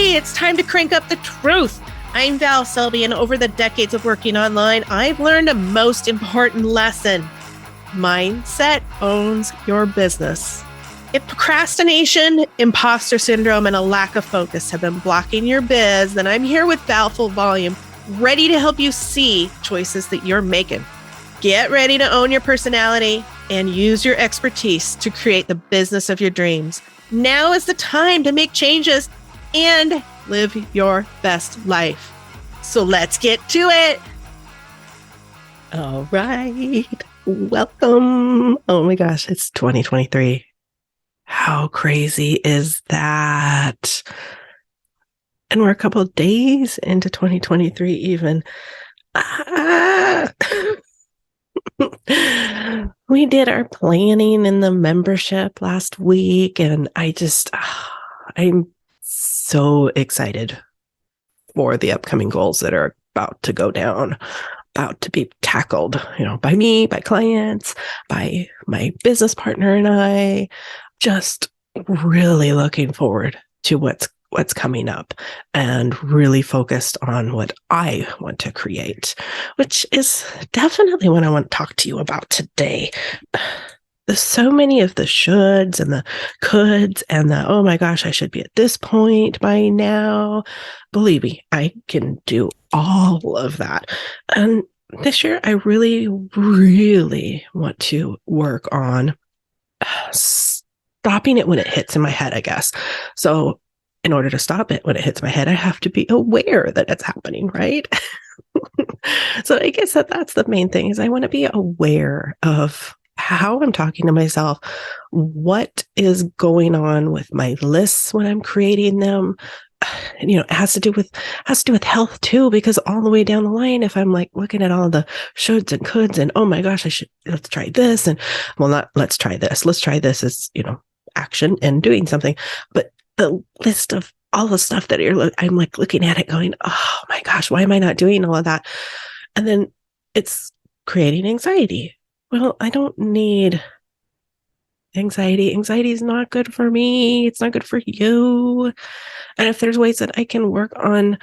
Hey, it's time to crank up the truth. I'm Val Selby, and over the decades of working online, I've learned a most important lesson. Mindset owns your business. If procrastination, imposter syndrome, and a lack of focus have been blocking your biz, then I'm here with Val Full Volume, ready to help you see choices that you're making. Get ready to own your personality and use your expertise to create the business of your dreams. Now is the time to make changes and live your best life. So let's get to it. All right. Welcome. Oh my gosh, it's 2023. How crazy is that? And we're a couple of days into 2023 even. We did our planning in the membership last week, and I'm so excited for the upcoming goals that are about to go down, about to be tackled, by me, by clients, by my business partner and I. Just really looking forward to what's coming up and really focused on what I want to create, which is definitely what I want to talk to you about today. There's so many of the shoulds and the coulds and the, oh my gosh, I should be at this point by now. Believe me, I can do all of that. And this year, I really, really want to work on stopping it when it hits in my head, I guess. So in order to stop it when it hits my head, I have to be aware that it's happening, right? So I guess that's the main thing, is I want to be aware of how I'm talking to myself, what is going on with my lists when I'm creating them. It has to do with health too, because all the way down the line, if I'm like looking at all the shoulds and coulds and, oh my gosh, let's try this. And well, not let's try this. Let's try this as, action and doing something. But the list of all the stuff that I'm like looking at it going, oh my gosh, why am I not doing all of that? And then it's creating anxiety. Well, I don't need anxiety. Anxiety is not good for me. It's not good for you. And if there's ways that I can work on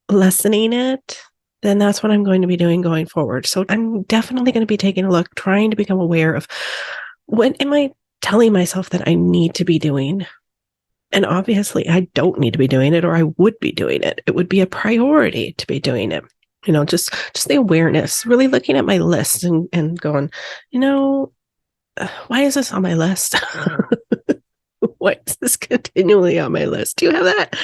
lessening it, then that's what I'm going to be doing going forward. So I'm definitely going to be taking a look, trying to become aware of what am I telling myself that I need to be doing. And obviously I don't need to be doing it, or I would be doing it. It would be a priority to be doing it. Just the awareness, really looking at my list and going, why is this on my list? Why is this continually on my list? Do you have that?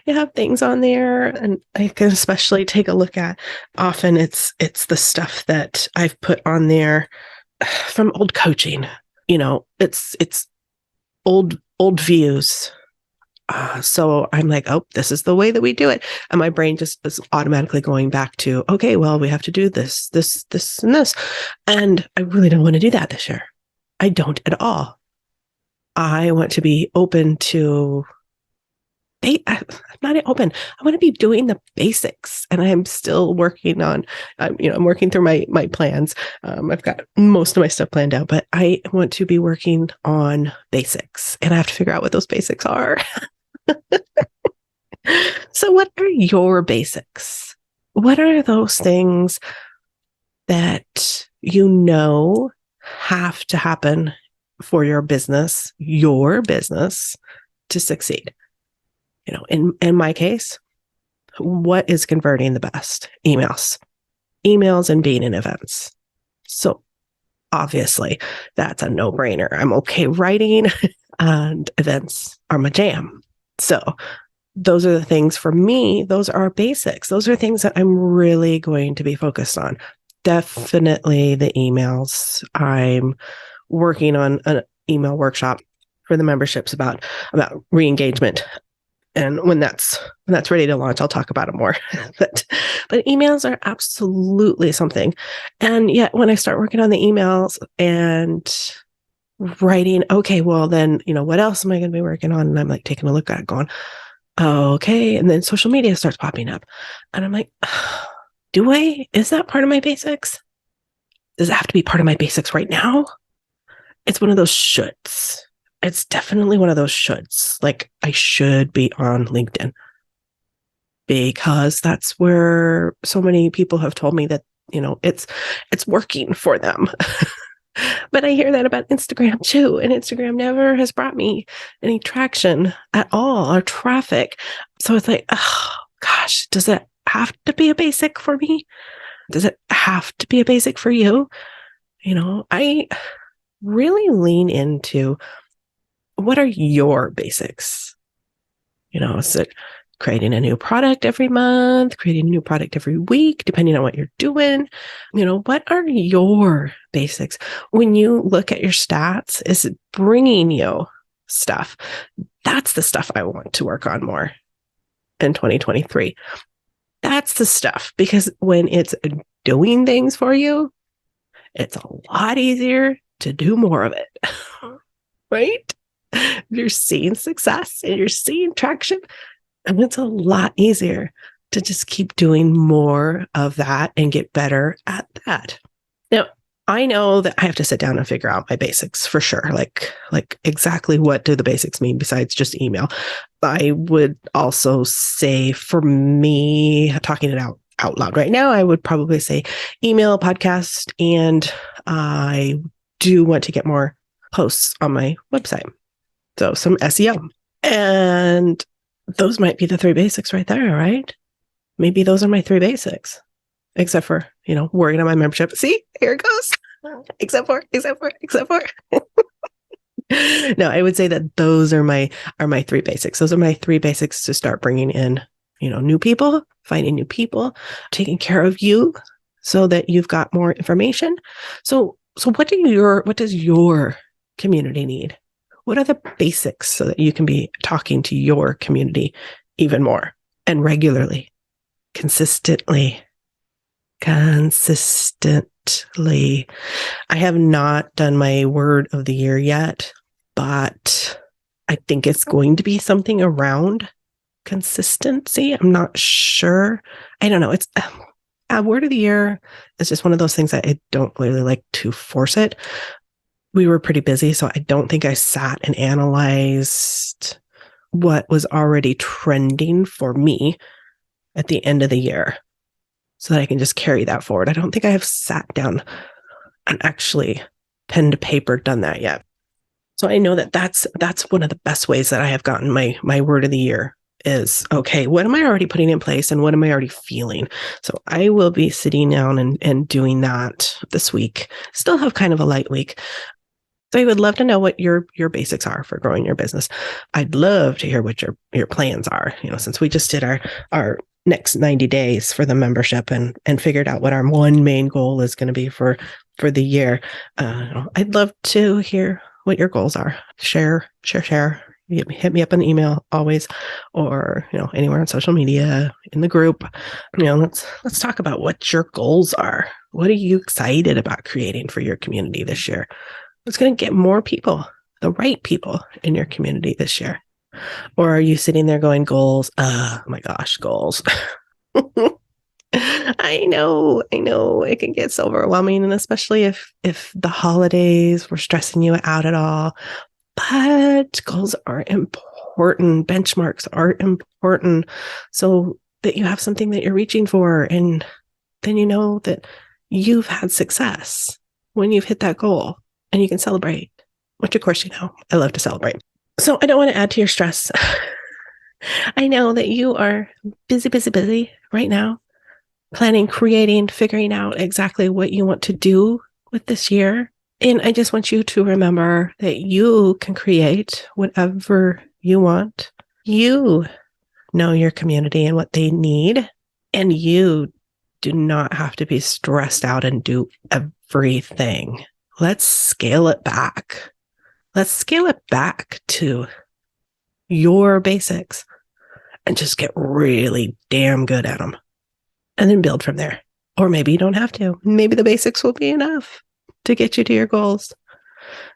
You have things on there, and I can especially take a look at. Often it's the stuff that I've put on there from old coaching. It's old views. So I'm like, oh, this is the way that we do it. And my brain just is automatically going back to, okay, well, we have to do this, and this. And I really don't want to do that this year. I don't at all. I want to be open to, I'm not open. I want to be doing the basics, and I'm still working on, I'm working through my plans. I've got most of my stuff planned out, but I want to be working on basics, and I have to figure out what those basics are. So what are your basics? What are those things that have to happen for your business to succeed? In my case, what is converting the best? Emails and being in events. So obviously that's a no-brainer. I'm okay writing, and events are my jam. So those are the things for me. Those are basics. Those are things that I'm really going to be focused on. Definitely the emails. I'm working on an email workshop for the memberships about re-engagement. And when that's ready to launch, I'll talk about it more. But emails are absolutely something. And yet when I start working on the emails and writing, okay, well then, what else am I going to be working on? And I'm like taking a look at it going, oh, okay. And then social media starts popping up. And I'm like, is that part of my basics? Does it have to be part of my basics right now? It's one of those shoulds. it's definitely one of those shoulds. Like, I should be on LinkedIn because that's where so many people have told me that, it's working for them. But I hear that about Instagram too. And Instagram never has brought me any traction at all or traffic. So it's like, oh gosh, does it have to be a basic for me? Does it have to be a basic for you? I really lean into, what are your basics? Is it creating a new product every month, creating a new product every week, depending on what you're doing? What are your basics? When you look at your stats, is it bringing you stuff? That's the stuff I want to work on more in 2023. That's the stuff, because when it's doing things for you, it's a lot easier to do more of it, right? You're seeing success and you're seeing traction, and it's a lot easier to just keep doing more of that and get better at that. Now, I know that I have to sit down and figure out my basics for sure. Like exactly what do the basics mean besides just email? I would also say, for me, talking it out loud right now, I would probably say email, podcast, and I do want to get more posts on my website. So some SEO. And those might be the 3 basics right there, right? Maybe those are my 3 basics, except for, working on my membership. See, here it goes. Except for. No, I would say that those are my 3 basics. Those are my 3 basics to start bringing in, new people, finding new people, taking care of you so that you've got more information. So what does your community need? What are the basics so that you can be talking to your community even more and regularly, consistently? I have not done my word of the year yet, but I think it's going to be something around consistency. I'm not sure. I don't know. It's a word of the year is just one of those things that I don't really like to force it. We were pretty busy, so I don't think I sat and analyzed what was already trending for me at the end of the year so that I can just carry that forward. I don't think I have sat down and actually pen to paper done that yet. So I know that that's one of the best ways that I have gotten my word of the year is, okay, what am I already putting in place and what am I already feeling? So I will be sitting down and doing that this week. Still have kind of a light week. So I would love to know what your basics are for growing your business. I'd love to hear what your plans are, since we just did our next 90 days for the membership and figured out what our one main goal is going to be for the year. I'd love to hear what your goals are. Share. Hit me up an email always, or, anywhere on social media, in the group. Let's talk about what your goals are. What are you excited about creating for your community this year? What's going to get more people, the right people in your community this year? Or are you sitting there going, goals? Oh my gosh, goals. I know it can get so overwhelming, and especially if the holidays were stressing you out at all. But goals are important. Benchmarks are important so that you have something that you're reaching for. And then you know that you've had success when you've hit that goal and you can celebrate, which of course, I love to celebrate. So I don't want to add to your stress. I know that you are busy right now, planning, creating, figuring out exactly what you want to do with this year. And I just want you to remember that you can create whatever you want. You know your community and what they need, and you do not have to be stressed out and do everything. Let's scale it back. Let's scale it back to your basics and just get really damn good at them and then build from there. Or maybe you don't have to. Maybe the basics will be enough to get you to your goals.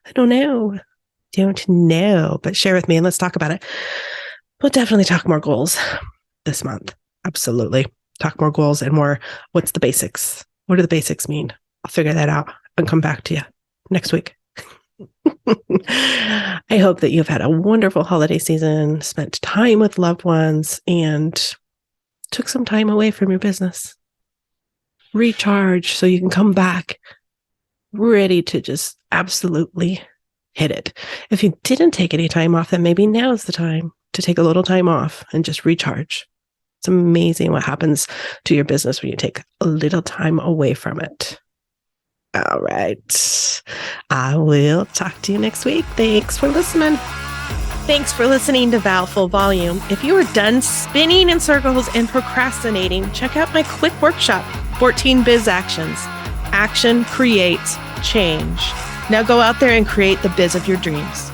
I don't know, but share with me and let's talk about it. We'll definitely talk more goals this month. Absolutely. Talk more goals and more. What's the basics? What do the basics mean? I'll figure that out and come back to you next week. I hope that you've had a wonderful holiday season, spent time with loved ones, and took some time away from your business. Recharge so you can come back ready to just absolutely hit it. If you didn't take any time off, then maybe now's the time to take a little time off and just recharge. It's amazing what happens to your business when you take a little time away from it. All right. I will talk to you next week. Thanks for listening. Thanks for listening to Val Full Volume. If you are done spinning in circles and procrastinating, check out my quick workshop, 14 Biz Actions. Action creates change. Now go out there and create the biz of your dreams.